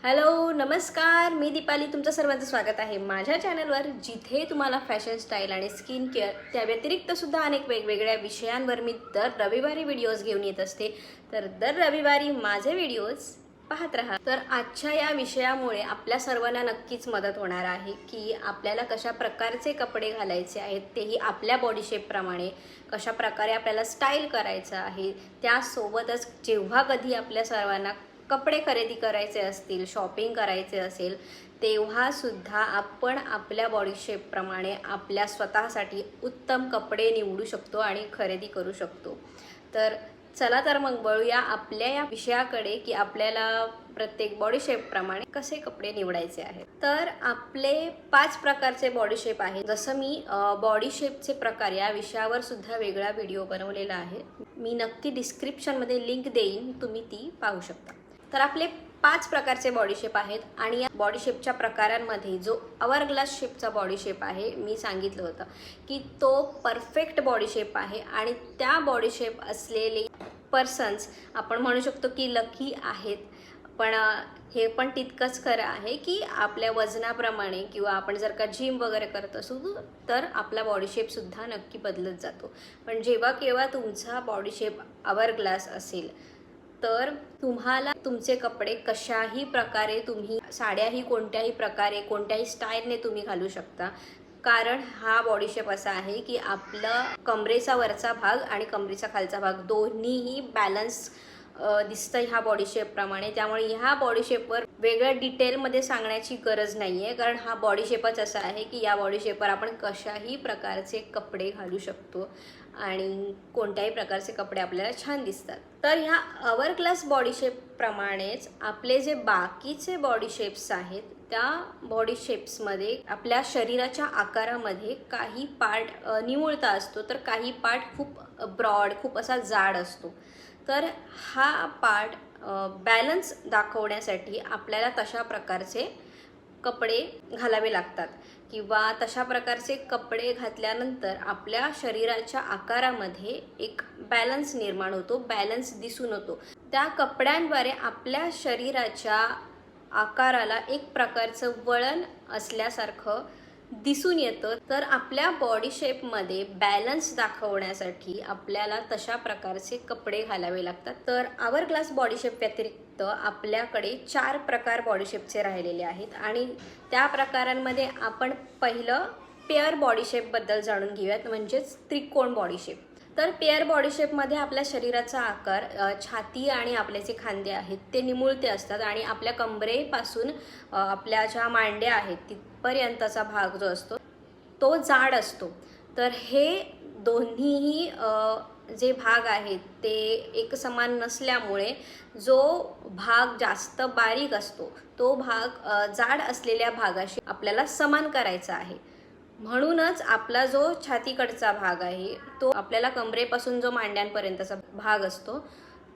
Hello नमस्कार, मी दीपाली. तुमचं सर्वांचं स्वागत आहे माझ्या चॅनलवर, जिथे तुम्हाला फॅशन स्टाईल आणि स्किन केअर त्या व्यतिरिक्त सुद्धा अनेक वेगवेगळ्या विषयांवर मी दर रविवारी व्हिडिओज घेऊन येत असते. तर दर रविवारी माझे व्हिडिओज पाहत राहा. तर आजच्या या विषयामुळे आपल्या सर्वांना नक्कीच मदत होणार आहे की आपल्याला कशा प्रकारचे कपडे घालायचे आहेत, तेही आपल्या बॉडी शेपप्रमाणे. कशा प्रकारे आपल्याला स्टाईल करायचं आहे, त्यासोबतच जेव्हा कधी आपल्या सर्वांना कपडे खरेदी करायचे असतील, शॉपिंग करायचे असेल, तेव्हासुद्धा आपण आपल्या बॉडी शेपप्रमाणे आपल्या स्वतःसाठी उत्तम कपडे निवडू शकतो आणि खरेदी करू शकतो. तर चला तर मग वळूया आपल्या या विषयाकडे की आपल्याला प्रत्येक बॉडी शेपप्रमाणे कसे कपडे निवडायचे आहेत. तर आपले 5 प्रकारचे बॉडी शेप आहेत. जसं मी बॉडी शेपचे प्रकार या विषयावर सुद्धा वेगळा व्हिडिओ बनवलेला आहे. मी नक्की डिस्क्रिप्शनमध्ये लिंक देईन, तुम्ही ती पाहू शकता. तर आपले 5 प्रकारचे बॉडी शेप आहेत आणि या बॉडी शेपच्या प्रकारांमध्ये जो अवरग्लास शेपचा बॉडी शेप आहे, मी सांगितलं होतं की तो परफेक्ट बॉडी शेप आहे आणि त्या बॉडी शेप असलेले पर्सन्स आपण म्हणू शकतो की लकी आहेत. पण हे पण तितकंच खरं आहे की आपल्या वजनाप्रमाणे किंवा आपण जर का जिम वगैरे करत असू तर आपला बॉडी शेपसुद्धा नक्की बदलत जातो. पण जेव्हा केव्हा तुमचा बॉडी शेप अवरग्लास असेल तर तुम्हाला तुमचे कपडे कशाही प्रकारे, तुम्ही साड्याही कोणत्याही प्रकारे कोणत्याही स्टाईलने तुम्ही घालू शकता. कारण हा बॉडी शेप असा आहे की आपला कमरेचा वरचा भाग आणि कमरेचा खालचा भाग दोन्हीही बॅलन्स दिसतं ह्या बॉडी शेपप्रमाणे. त्यामुळे ह्या बॉडी शेपवर वेगळ्या डिटेलमध्ये सांगण्याची गरज नाही आहे, कारण हा बॉडी शेपच असा आहे की या बॉडी शेपवर आपण कशाही प्रकारचे कपडे घालू शकतो आणि कोणत्याही प्रकारचे कपडे आपल्याला छान दिसतात. तर ह्या अवरग्लास बॉडी शेपप्रमाणेच आपले जे बाकीचे बॉडी शेप्स आहेत, त्या बॉडी शेप्समध्ये आपल्या शरीराच्या आकारामध्ये काही पार्ट निमुळता असतो, तर काही पार्ट खूप ब्रॉड, खूप असा जाड असतो. तर हा पार्ट बॅलन्स दाखवण्यासाठी आपल्याला तशा प्रकारचे कपडे घालावे लागतात किंवा तशा प्रकारचे कपडे घातल्यानंतर आपल्या शरीराच्या आकारामध्ये एक बॅलन्स निर्माण होतो, बॅलन्स दिसून येतो. त्या कपड्यांद्वारे आपल्या शरीराच्या आकाराला एक प्रकारचं वळण असल्यासारखं दिसून येतं. तर आपल्या बॉडी शेपमध्ये बॅलन्स दाखवण्यासाठी आपल्याला तशा प्रकारचे कपडे घालावे लागतात. तर अवरग्लास बॉडी शेप व्यतिरिक्त आपल्याकडे 4 प्रकार बॉडी शेपचे राहिलेले आहेत आणि त्या प्रकारांमध्ये आपण पहिलं पेअर बॉडी शेपबद्दल जाणून घेऊयात, म्हणजेच त्रिकोण बॉडी शेप. तर पेअर बॉडी शेपमध्ये आपल्या शरीराचा आकार, छाती आणि आपले जे खांदे आहेत ते निमुळते असतात आणि आपल्या कमरेपासून आपल्या ज्या मांड्या आहेत तिथपर्यंतचा भाग जो असतो तो जाड असतो. तर हे दोन्हीही जे भाग आहेत ते एक समान नसल्यामुळे जो भाग जास्त बारीक असतो तो भाग जाड असलेल्या भागाशी आपल्याला समान करायचा आहे. म्हणूनच आपला जो छातीकडचा भाग आहे तो आपल्याला कमरेपासून जो मांड्यांपर्यंतचा भाग असतो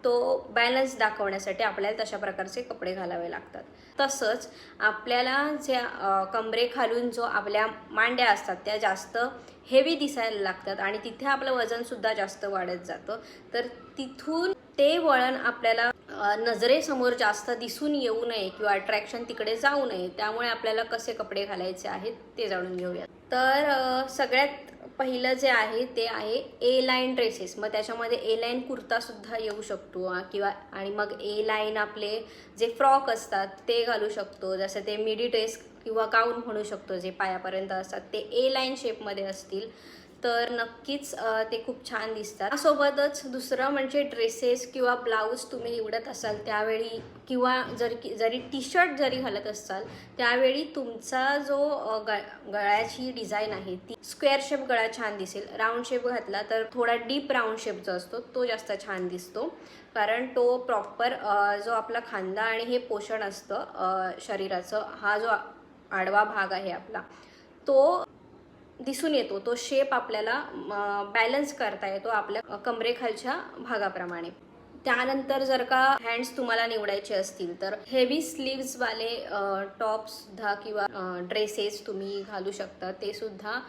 तो बॅलन्स दाखवण्यासाठी आपल्याला तशा प्रकारचे कपडे घालावे लागतात. तसंच आपल्याला ज्या कमरेखालून जो आपल्या मांड्या असतात त्या जास्त हेवी दिसायला लागतात आणि तिथे आपलं वजनसुद्धा जास्त वाढत जातं. तर तिथून ते वळण आपल्याला नजरेसमोर जास्त दिसून येऊ नये किंवा अट्रॅक्शन तिकडे जाऊ नये, त्यामुळे आपल्याला कसे कपडे घालायचे आहेत ते जाणून घेऊया. तर सगळ्यात पहिलं जे आहे ते आहे ए लाईन ड्रेसेस. मग त्याच्यामध्ये ए लाईन कुर्तासुद्धा येऊ शकतो किंवा आणि मग ए लाईन आपले जे फ्रॉक असतात ते घालू शकतो. जसं ते मिडी ड्रेस किंवा गाऊन म्हणू शकतो, जे पायापर्यंत असतात ते ए लाईन शेपमध्ये असतील तर नक्कीच ते खूप छान दिसतात. त्यासोबतच दुसरं म्हणजे ड्रेसेस किंवा ब्लाऊज तुम्ही निवडत असाल त्यावेळी किंवा जरी टी शर्ट जरी घालत असाल त्यावेळी तुमचा जो गळ्याची डिझाईन आहे ती स्क्वेअर शेप गळा छान दिसेल. राऊंड शेप घातला तर थोडा डीप राऊंड शेप जो असतो तो जास्त छान दिसतो, कारण तो प्रॉपर जो आपला खांदा आणि हे पोषण असतं शरीराचं, हा जो आडवा भाग आहे आपला तो दिसून येतो. तो शेप आपल्याला बॅलन्स करता येतो आपल्या कमरेखालच्या भागाप्रमाणे. त्यानंतर जर का हँड्स तुम्हाला निवडायचे असतील तर हेवी स्लीव्सवाले टॉपसुद्धा किंवा ड्रेसेस तुम्ही घालू शकता. ते सुद्धा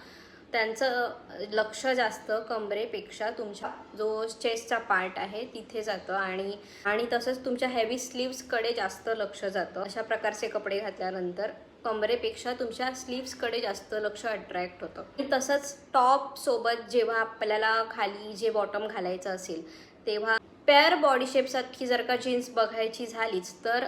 त्यांचं लक्ष जास्त कमरेपेक्षा तुमच्या जो चेस्टचा पार्ट आहे तिथे जातं आणि तसंच तुमच्या हेवी स्लीव्सकडे जास्त लक्ष जातं. अशा प्रकारचे कपडे घातल्यानंतर कमरेपेक्षा तुमच्या स्लीव्सकडे जास्त लक्ष अट्रॅक्ट होतं. तसंच टॉप सोबत जेव्हा आपल्याला खाली जे बॉटम घालायचं असेल तेव्हा पेअर बॉडी शेपसारखी जर का जीन्स बघायची झालीच तर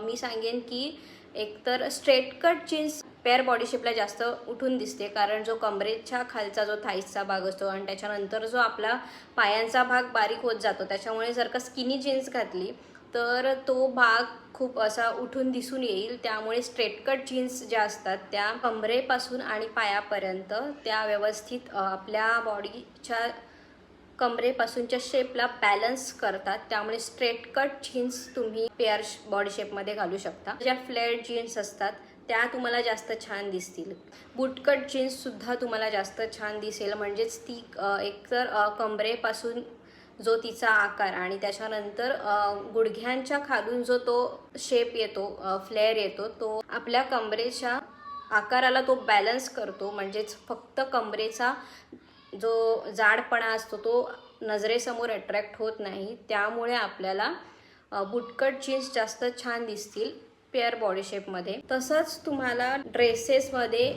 मी सांगेन की एकतर straight cut jeans pair body शेपला जास्त उठून दिसते, कारण जो कमरेच्या खालचा जो थाईसचा भाग असतो आणि त्याच्यानंतर जो आपला पायांचा भाग बारीक होत जातो, त्याच्यामुळे जर का स्किनी जीन्स घातली तर तो भाग खूप असा उठून दिसून येईल. त्यामुळे स्ट्रेट कट जीन्स ज्या असतात त्या कमरेपासून आणि पायापर्यंत त्या व्यवस्थित आपल्या बॉडीच्या कमरेपासूनच्या शेपला बॅलन्स करतात. त्यामुळे स्ट्रेट कट जीन्स तुम्ही पेअर बॉडी शेपमध्ये घालू शकता. ज्या फ्लेअर जीन्स असतात त्या तुम्हाला जास्त छान दिसतील. बूटकट जीन्ससुद्धा तुम्हाला जास्त छान दिसेल. म्हणजेच ती एकतर कमरेपासून जो तिचा आकार आणि त्याच्यानंतर गुडघ्यांच्या खालून जो तो शेप येतो, फ्लेअर येतो, तो आपल्या कमरेच्या आकाराला तो बॅलन्स करतो. म्हणजेच फक्त कमरेचा जो जाडपणा असतो तो नजरेसमोर अट्रॅक्ट होत नाही. त्यामुळे आपल्याला बूटकट जीन्स जास्त छान दिसतील पेअर बॉडी शेपमध्ये. तसंच तुम्हाला ड्रेसेसमध्ये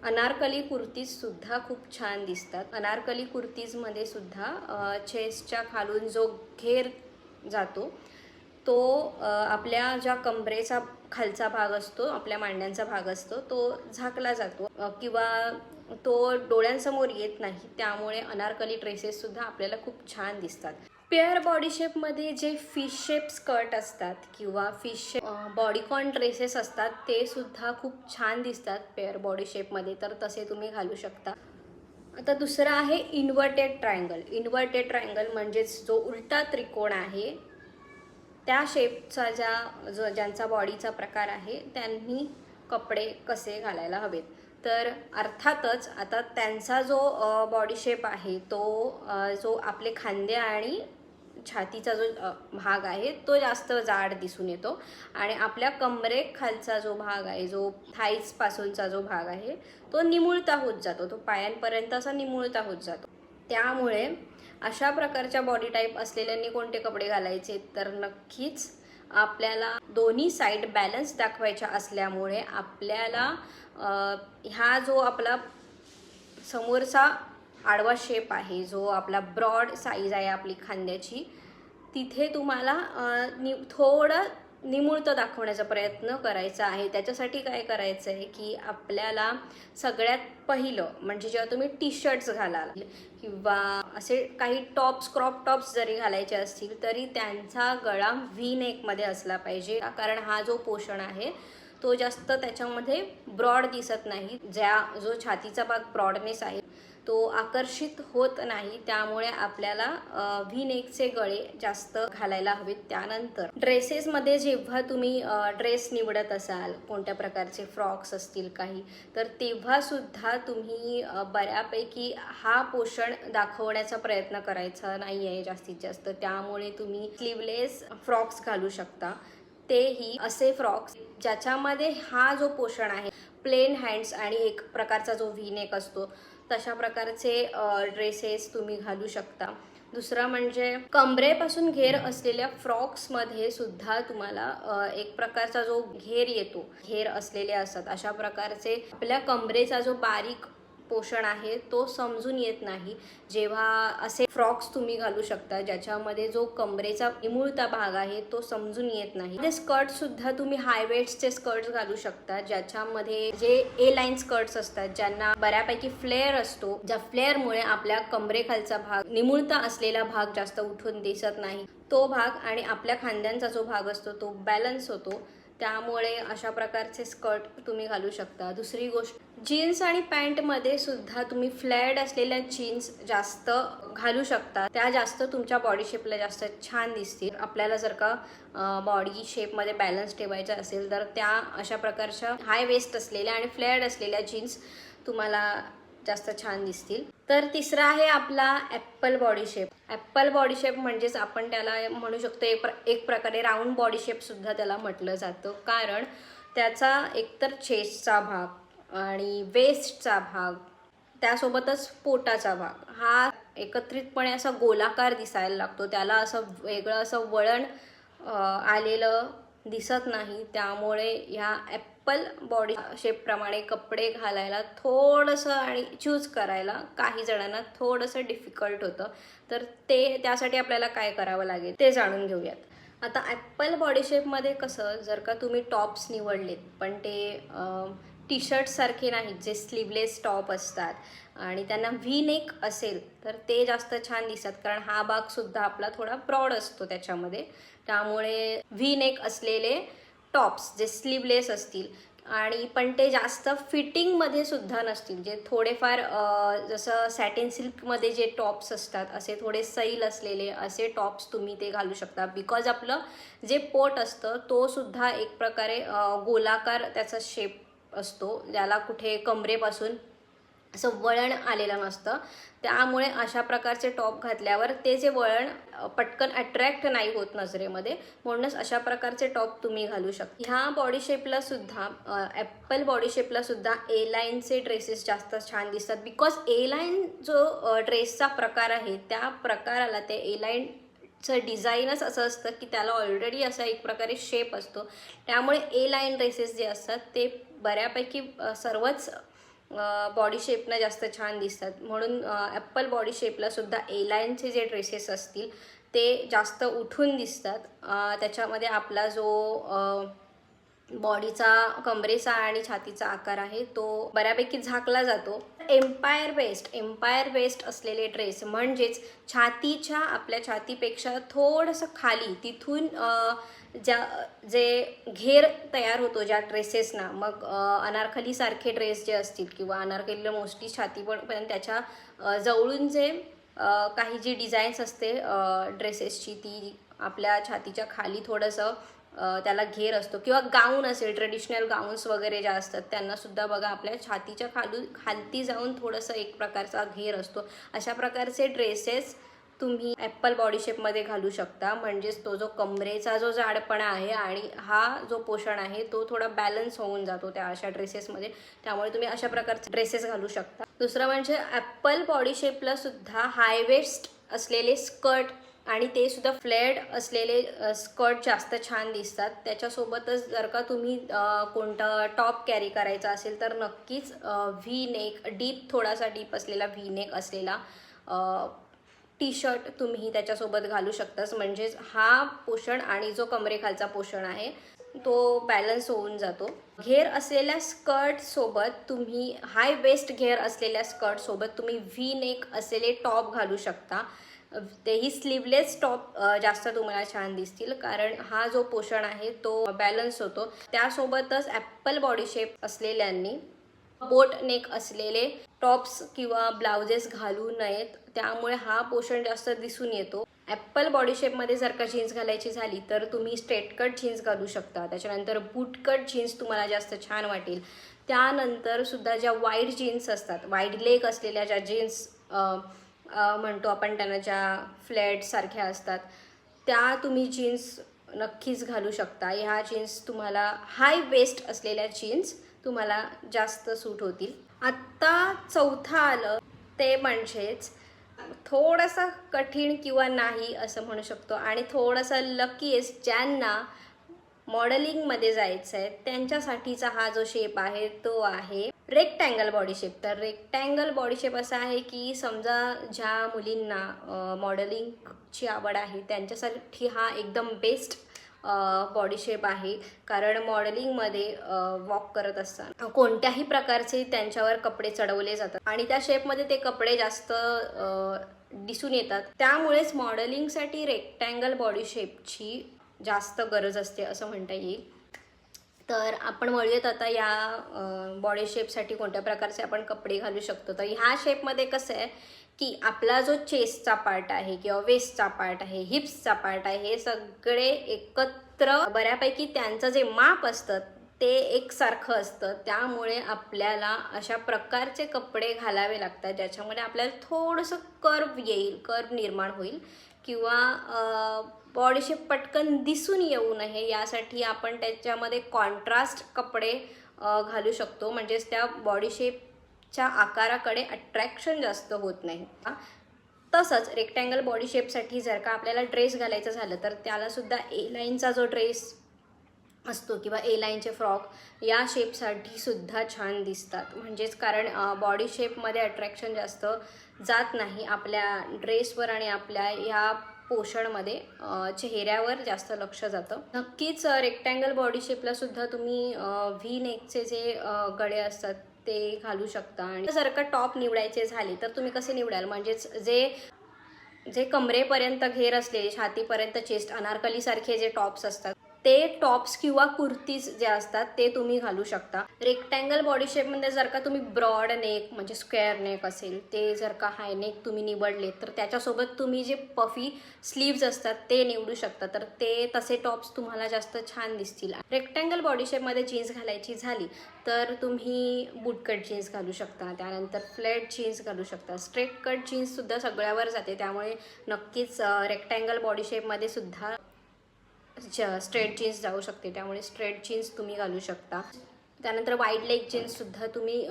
अनारकली कुर्तीजसुद्धा खूप छान दिसतात. अनारकली कुर्तीजमध्ये सुद्धा चेस्टच्या खालून जो घेर जातो तो आपल्या ज्या कमरेचा खालचा भाग असतो, आपल्या मांड्यांचा भाग असतो, तो झाकला जातो किंवा तो डोळ्यांसमोर येत नाही. त्यामुळे अनारकली ड्रेसेससुद्धा आपल्याला खूप छान दिसतात. पेअर बॉडी शेपमध्ये जे फिश शेप स्कर्ट असतात किंवा फिश शेप बॉडीकॉन ड्रेसेस असतात ते सुद्धा खूप छान दिसतात पेअर बॉडी शेपमध्ये, तर तसे तुम्ही घालू शकता. आता दुसरं आहे इन्व्हर्टेड ट्रायंगल. इन्व्हर्टेड ट्रायंगल म्हणजेच जो उलटा त्रिकोण आहे त्या शेपचा ज्यांचा बॉडीचा प्रकार आहे त्यांनी कपडे कसे घालायला हवेत. तर अर्थातच आता त्यांचा जो बॉडी शेप आहे तो जो आपले खांदे आणि छातीचा जो भाग आहे तो जास्त जाड दिसून येतो आणि आपल्या कमरेखालचा जो भाग आहे, जो थाईजपासूनचा जो भाग आहे तो निमुळता होत जातो, तो पायांपर्यंत असा निमुळता होत जातो. त्यामुळे अशा प्रकारच्या बॉडी टाईप असलेल्यांनी कोणते कपडे घालायचे, तर नक्कीच आपल्याला दोन्ही साईड बॅलन्स दाखवायच्या असल्यामुळे आपल्याला ह्या जो आपला समोरचा आडवा शेप आहे, जो आपला ब्रॉड साईज आहे आपली खांद्याची, तिथे तुम्हाला थोडं निमुळतं दाखवण्याचा प्रयत्न करायचा आहे. त्याच्यासाठी काय करायचं आहे की आपल्याला सगळ्यात पहिलं म्हणजे जेव्हा तुम्ही टी शर्ट्स घालाल किंवा असे काही टॉप्स, क्रॉप टॉप्स जरी घालायचे असतील तरी त्यांचा गळा व्ही नेकमध्ये असला पाहिजे, कारण हा जो पोर्शन आहे तो जास्त त्याच्यामध्ये ब्रॉड दिसत नाही. जो छातीचा भाग ब्रॉडनेस आहे तो आकर्षित होत नाही. त्यामुळे आपल्याला व्ही नेकचे गळे जास्त घालायला हवेत. त्यानंतर ड्रेसेसमध्ये जेव्हा तुम्ही ड्रेस निवडत असाल, कोणत्या प्रकारचे फ्रॉक्स असतील काही, तर तेव्हासुद्धा तुम्ही बऱ्यापैकी हा पोषण दाखवण्याचा प्रयत्न करायचा नाही आहे जास्तीत जास्त. त्यामुळे तुम्ही स्लीवलेस फ्रॉक्स घालू शकता. तेही असे फ्रॉक्स ज्याच्यामध्ये हा जो पोषण आहे, प्लेन हँड्स आणि एक प्रकारचा जो व्ही नेक असतो, तशा प्रकारचे ड्रेसेस तुम्ही घालू शकता. दुसरा म्हणजे कमरेपासून घेर असलेल्या फ्रॉक्समध्ये सुद्धा तुम्हाला एक प्रकारचा जो घेर येतो, घेर असलेले असतात, अशा प्रकारचे आपल्या कमरेचा जो बारीक पोषण आहे तो समजून येत नाही. जेव्हा असे फ्रॉक्स तुम्ही घालू शकता ज्याच्यामध्ये जो कमरेचा निमुळता भाग आहे तो समजून येत नाही. ते स्कर्टसुद्धा तुम्ही हाय वेस्टचे स्कर्ट्स घालू शकता, ज्याच्यामध्ये जे ए लाईन स्कर्ट्स असतात, ज्यांना बऱ्यापैकी फ्लेअर असतो, ज्या फ्लेअरमुळे आपल्या कमरेखालचा भाग, निमुळता असलेला भाग जास्त उठून दिसत नाही, तो भाग आणि आपल्या खांद्यांचा जो भाग असतो तो बॅलन्स होतो. त्यामुळे अशा प्रकारचे स्कर्ट तुम्ही घालू शकता. दुसरी गोष्ट, जीन्स आणि पॅन्टमध्ये सुद्धा तुम्ही फ्लॅड असलेल्या जीन्स जास्त घालू शकता. त्या जास्त तुमच्या बॉडी शेपला जास्त छान दिसतील. आपल्याला जर का बॉडी शेपमध्ये बॅलन्स ठेवायचा असेल तर त्या अशा प्रकारच्या हाय वेस्ट असलेल्या आणि फ्लॅड असलेल्या जीन्स तुम्हाला जास्त छान दिसतील. तर तिसरा आहे आपला Apple body shape. Apple body shape म्हणजेच आपण त्याला म्हणू शकतो एक प्रकारे राऊंड बॉडी शेपसुद्धा त्याला म्हटलं जातं, कारण त्याचा एकतर चेस्टचा भाग आणि वेस्टचा भाग त्यासोबतच पोटाचा भाग हा एकत्रितपणे असा गोलाकार दिसायला लागतो, त्याला असं वेगळं असं वळण आलेलं दिसत नाही. त्यामुळे ह्या ॲपल बॉडी शेपप्रमाणे कपडे घालायला थोडंसं आणि चूज करायला काही जणांना थोडंसं डिफिकल्ट होतं. तर त्यासाठी आपल्याला काय करावं लागेल ते जाणून घेऊयात. आता ॲपल बॉडी शेपमध्ये कसं, जर का तुम्ही टॉप्स निवडलेत पण ते टी शर्टसारखे नाहीत, जे स्लीवलेस टॉप असतात आणि त्यांना व्ही नेक असेल तर ते जास्त छान दिसतात, कारण हा भागसुद्धा आपला थोडा ब्रॉड असतो त्याच्यामध्ये. त्यामुळे व्ही नेक असलेले टॉप्स जे स्लीवलेस असतील आणि पण ते जास्त फिटिंगमध्ये सुद्धा नसतील, जे थोडेफार जसं सॅटिन सिल्कमध्ये जे टॉप्स असतात असे थोडे सैल असलेले असे टॉप्स तुम्ही ते घालू शकता. बिकॉज आपलं जे पोट असतं तो सुद्धा एक प्रकारे गोलाकार त्याचा शेप असतो, ज्याला कुठे कमरेपासून असं वळण आलेलं नसतं. त्यामुळे अशा प्रकारचे टॉप घातल्यावर ते जे वळण पटकन अट्रॅक्ट नाही होत नजरेमध्ये, म्हणूनच अशा प्रकारचे टॉप तुम्ही घालू शकता. ह्या बॉडी शेपला सुद्धा ॲपल बॉडी शेपला सुद्धा ए लाईनचे ड्रेसेस जास्त छान दिसतात. बिकॉज ए लाईन जो ड्रेसचा प्रकार आहे त्या प्रकाराला ते ए लाईनचं डिझाईनच असं असतं की त्याला ऑलरेडी असा एक प्रकारे शेप असतो. त्यामुळे ए लाईन ड्रेसेस जे असतात ते बऱ्यापैकी सर्वच बॉडी शेपना जास्त छान दिसतात. म्हणून ॲपल बॉडी शेपला सुद्धा ए लाईनचे जे ड्रेसेस असतील ते जास्त उठून दिसतात. त्याच्यामध्ये आपला जो बॉडीचा कमरेचा आणि छातीचा आकार आहे तो बऱ्यापैकी झाकला जातो. एम्पायर वेस्ट असलेले ड्रेस म्हणजेच आपल्या छातीपेक्षा थोडंसं खाली तिथून जे घेर तयार होतो ज्या ड्रेसेसना, मग अनारकलीसारखे ड्रेस जे असतील किंवा अनारकलीला मोस्टली छाती पण त्याच्या जवळून जे काही जी डिझाईन्स असते ड्रेसेसची खाली आपल्या छातीच्या खाली थोडंसं त्याला घेर असतो. किंवा गाऊन असेल, ट्रेडिशनल गाऊन्स वगैरे ज्या असतात त्यांनासुद्धा बघा आपल्या छातीच्या खालती जाऊन थोडंसं एक प्रकारचा घेर असतो. अशा प्रकारचे ड्रेसेस तुम्ही ॲपल बॉडी शेपमध्ये घालू शकता. म्हणजेच तो जो कमरेचा जो जाडपणा आहे आणि हा जो पोषण आहे तो थोडा बॅलन्स होऊन जातो त्या अशा ड्रेसेसमध्ये. त्यामुळे तुम्ही अशा प्रकारचे ड्रेसेस घालू शकता. दुसरं म्हणजे ॲपल बॉडी शेपला सुद्धा हाय वेस्ट असलेले स्कर्ट आणि ते सुद्धा फ्लेअर्ड असलेले स्कर्ट जास्त छान दिसतात. त्याच्यासोबतच जर का तुम्ही कोणता टॉप कॅरी करायचा असेल तर नक्कीच व्ही नेक थोडासा डीप असलेला व्ही नेक असलेला टी शर्ट तुम्ही त्याच्यासोबत घालू शकताच. म्हणजेच हा पोषण आणि जो कमरेखालचा पोषण आहे तो बॅलन्स होऊन जातो. घेर असलेल्या स्कर्टसोबत तुम्ही हाय वेस्ट घेर असलेल्या स्कर्टसोबत तुम्ही व्ही नेक असलेले टॉप घालू शकता. तेही स्लीवलेस टॉप जास्त तुम्हाला छान दिसतील, कारण हा जो पोषण आहे तो बॅलन्स होतो. त्यासोबतच ॲपल बॉडी शेप असलेल्यांनी बोट नेक असलेले टॉप्स किंवा ब्लाउजेस घालू नयेत, त्यामुळे हा पोषण जास्त दिसून येतो. ॲपल बॉडी शेपमध्ये जर का जीन्स घालायची झाली तर तुम्ही स्ट्रेट कट जीन्स घालू शकता. त्याच्यानंतर बूट कट जीन्स तुम्हाला जास्त छान वाटेल. त्यानंतर सुद्धा ज्या वाईड जीन्स असतात, वाईड लेग असलेल्या ज्या जीन्स म्हणतो आपण त्यांना, ज्या फ्लॅटसारख्या असतात त्या तुम्ही जीन्स नक्कीच घालू शकता. ह्या जीन्स तुम्हाला हाय वेस्ट असलेल्या जीन्स तुम्हाला जास्त सूट होतील. आत्ता चौथा आलं ते म्हणजेच थोडंसं कठीण किंवा नाही असं म्हणू शकतो आणि थोडंसं लकीएस्ट ज्यांना मॉडेलिंगमध्ये जायचं आहे त्यांच्यासाठीचा हा जो शेप आहे तो आहे रेक्टँगल बॉडी शेप. तर रेक्टँगल बॉडी शेप असा आहे की समजा ज्या मुलींना मॉडेलिंगची आवड आहे त्यांच्यासाठी हा एकदम बेस्ट बॉडी शेप आहे. कारण मॉडेलिंगमध्ये वॉक करत असताना कोणत्याही प्रकारचे त्यांच्यावर कपडे चढवले जातात आणि त्या शेपमध्ये ते कपडे जास्त दिसून येतात. त्यामुळेच मॉडेलिंगसाठी रेक्टँगल बॉडी शेपची जास्त गरज असते असं म्हणता येईल. तर आपण वळूयात आता या बॉडी शेपसाठी कोणत्या प्रकारचे आपण कपडे घालू शकतो. तर ह्या शेपमध्ये कसं आहे की आपला जो चेस्टचा पार्ट आहे किंवा वेस्टचा पार्ट आहे, हिप्सचा पार्ट आहे, हे सगळे एकत्र बऱ्यापैकी त्यांचं जे माप असतं ते एकसारखं असतं. त्यामुळे आपल्याला अशा प्रकारचे कपडे घालावे लागतात ज्याच्यामध्ये आपल्याला थोडंसं कर्व निर्माण होईल किंवा बॉडी शेप पटकन दिसून येऊ नये यासाठी आपण त्याच्यामध्ये कॉन्ट्रास्ट कपडे घालू शकतो. म्हणजेच त्या बॉडी शेप च्या आकाराकडे अट्रॅक्शन जास्त होत नाही. तसंच रेक्टँगल बॉडी शेपसाठी जर का आपल्याला ड्रेस घालायचं झालं तर त्यालासुद्धा ए लाईनचा जो ड्रेस असतो किंवा ए लाईनचे फ्रॉक या शेपसाठी सुद्धा छान दिसतात. म्हणजेच कारण बॉडी शेपमध्ये अट्रॅक्शन जास्त जात नाही आपल्या ड्रेसवर आणि आपल्या ह्या पोषणमध्ये चेहऱ्यावर जास्त लक्ष जातं. नक्कीच रेक्टँगल बॉडी शेपला सुद्धा तुम्ही व्ही नेकचे जे गळे असतात ते घालू शकता. आणि जर का टॉप निवडायचे झाले तर तुम्ही कसे निवडाल, म्हणजेच जे कमरेपर्यंत घेर असलेले, छातीपर्यंत चेस्ट, अनारकलीसारखे जे टॉप्स असतात ते टॉप्स किंवा कुर्तीज जे असतात ते तुम्ही घालू शकता. रेक्टँगल बॉडी शेपमध्ये जर का तुम्ही ब्रॉड नेक म्हणजे स्क्वेअर नेक असेल ते जर का हाय नेक तुम्ही निवडले तर त्याच्यासोबत तुम्ही जे पफी स्लीव्ज असतात ते निवडू शकता. तर ते तसे टॉप्स तुम्हाला जास्त छान दिसतील. रेक्टँगल बॉडी शेपमध्ये जीन्स घालायची झाली तर तुम्ही बूटकट जीन्स घालू शकता, त्यानंतर फ्लॅट जीन्स घालू शकता. स्ट्रेट कट जीन्ससुद्धा सगळ्यावर जाते, त्यामुळे नक्कीच रेक्टँगल बॉडी शेपमध्ये सुद्धा स्ट्रेट जीन्स जाऊ शकते, त्यामुळे स्ट्रेट जीन्स तुम्ही घालू शकता. त्यानंतर वाईड लेग जीन्ससुद्धा तुम्ही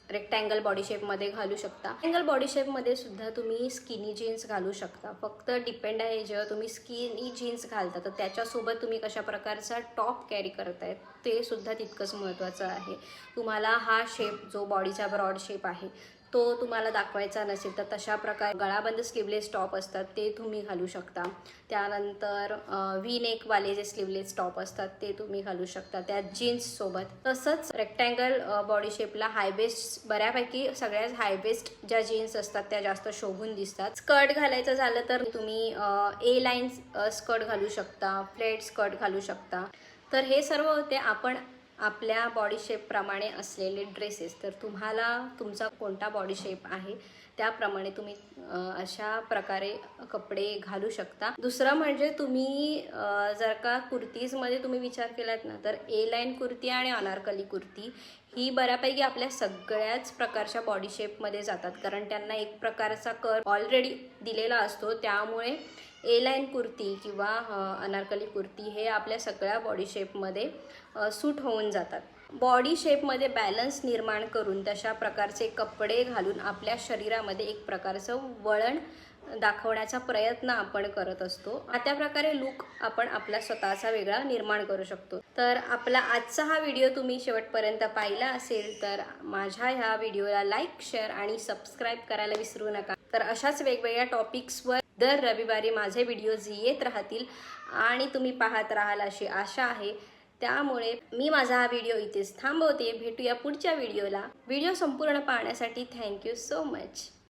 रेक्टँगल बॉडी शेपमध्ये घालू शकता. रेक्टँगल बॉडी शेपमध्ये सुद्धा तुम्ही स्किनी जीन्स घालू शकता. फक्त डिपेंड आहे जेव्हा तुम्ही स्किनी जीन्स घालता तर त्याच्यासोबत तुम्ही कशा प्रकारचा टॉप कॅरी करतायत ते सुद्धा तितकंच महत्त्वाचं आहे. तुम्हाला हा शेप जो बॉडीचा ब्रॉड शेप आहे तो तुम्हाला दाखवायचा नसेल तर तशा प्रकारे गळाबंद स्लीवलेस टॉप असतात ते तुम्ही घालू शकता. त्यानंतर व्ही नेकवाले जे स्लीवलेस टॉप असतात ते तुम्ही घालू शकता त्या जीन्ससोबत. तसंच रेक्टँगल बॉडी शेपला हायवेस्ट, बऱ्यापैकी सगळ्यात हायवेस्ट ज्या जीन्स असतात त्या जास्त शोभून दिसतात. स्कर्ट घालायचं झालं तर तुम्ही ए लाईन स्कर्ट घालू शकता, फ्लेट स्कर्ट घालू शकता. तर हे सर्व होते आपण आपल्या बॉडी शेपप्रमाणे असलेले ड्रेसेस. तर तुम्हाला तुमचा कोणता बॉडी शेप आहे त्याप्रमाणे तुम्ही अशा प्रकारे कपडे घालू शकता. दुसरं म्हणजे तुम्ही जर का कुर्तीजमध्ये तुम्ही विचार केलात ना तर ए लाईन कुर्ती आणि अनारकली कुर्ती ही बऱ्यापैकी आपल्या सगळ्याच प्रकारच्या बॉडी शेपमध्ये जातात, कारण त्यांना एक प्रकारचा कर्व ऑलरेडी दिलेला असतो. त्यामुळे ए लाईन कुर्ती किंवा अनारकली कुर्ती हे आपल्या सगळ्या बॉडी शेपमध्ये सूट होऊन जातात. बॉडी शेपमध्ये बॅलन्स निर्माण करून तशा प्रकारचे कपडे घालून आपल्या शरीरामध्ये एक प्रकारचं वळण दाखवण्याचा प्रयत्न आपण करत असतो. त्या प्रकारे लुक आपण आपला स्वतःचा वेगळा निर्माण करू शकतो. तर आपला आजचा हा व्हिडिओ तुम्ही शेवटपर्यंत पाहिला असेल तर माझ्या ह्या व्हिडिओला लाईक, शेअर आणि सबस्क्राईब करायला विसरू नका. तर अशाच वेगवेगळ्या टॉपिक्सवर दर रविवारी माझे व्हिडिओज येत राहतील आणि तुम्ही पाहत राहाल अशी आशा आहे. त्यामुळे मी माझा हा व्हिडिओ इथेच थांबवते. भेटूया पुढच्या व्हिडिओला. व्हिडिओ संपूर्ण पाहण्यासाठी थँक्यू सो मच.